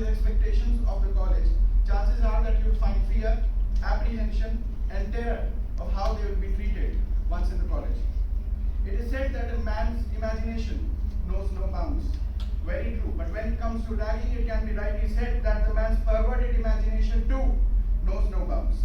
his expectations of the college, chances are that you will find fear, apprehension, and terror of how they will be treated once in the college. It is said that a man's imagination knows no bounds. Very true. But when it comes to ragging, it can be rightly said that the man's perverted imagination too knows no bounds.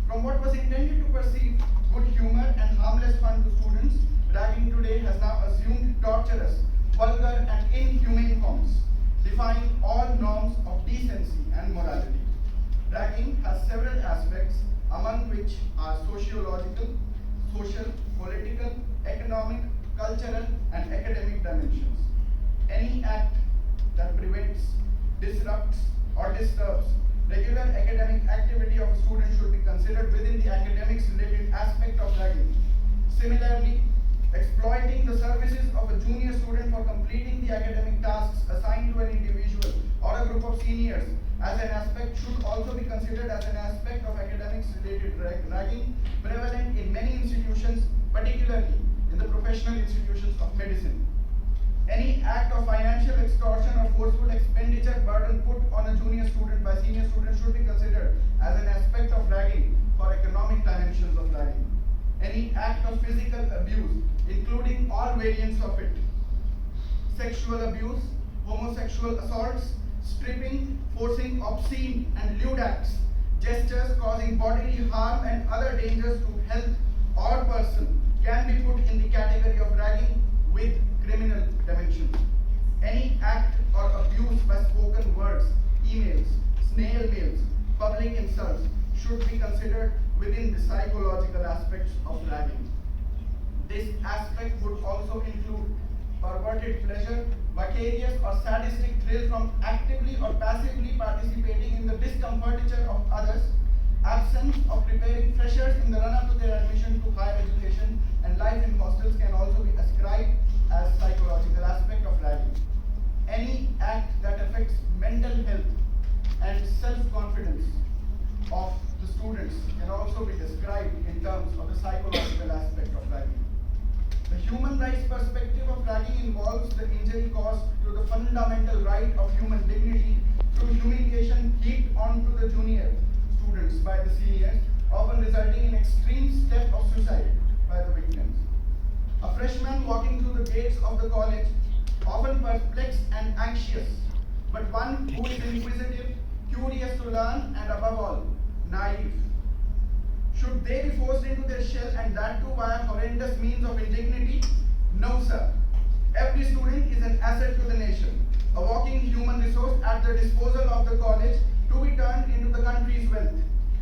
From what was intended to perceive good humor and harmless fun to students, ragging today has now assumed torturous, vulgar, and inhumane forms, defying all norms of decency and morality. Ragging has several aspects, among which are sociological, social, political, economic, cultural, and academic dimensions. Any act that prevents, disrupts, or disturbs regular academic activity of a student should be considered within the academics related aspect of ragging. Similarly, exploiting the services of a junior student for completing the academic tasks assigned to an individual or a group of seniors as an aspect should also be considered as an aspect of academics related ragging prevalent in many institutions, particularly in the professional institutions of medicine. Any act of financial extortion or forceful expenditure burden put on a junior student by senior students should be considered as an aspect of ragging for economic dimensions of ragging. Any act of physical abuse, including all variants of it, sexual abuse, homosexual assaults, stripping, forcing obscene and lewd acts, gestures causing bodily harm and other dangers to health or person can be put in the category of ragging with criminal dimensions. Any act or abuse by spoken words, emails, snail mails, public insults should be considered within the psychological aspects of ragging. This aspect would also include perverted pleasure, vicarious or sadistic thrill from actively or passively participating in the discomforture of others, absence of preparing freshers in the run-up to their admission to higher education, and life in hostels can also be ascribed as psychological aspect of ragging. Any act that affects mental health and self-confidence of the students can also be described in terms of the psychological aspect of ragging. The human rights perspective of ragging involves the injury caused to the fundamental right of human dignity through humiliation heaped onto the junior students by the seniors, often resulting in extreme step of suicide by the victims. A freshman walking through the gates of the college, often perplexed and anxious, but one who is inquisitive, curious to learn, and above all, naive. Should they be forced into their shell, and that too via horrendous means of indignity? No, sir. Every student is an asset to the nation, a walking human resource at the disposal of the college to be turned into the country's wealth.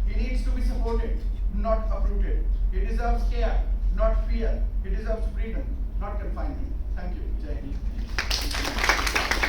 He needs to be supported, not uprooted. He deserves care, not fear. He deserves freedom, not confinement. Thank you. Jai Hind.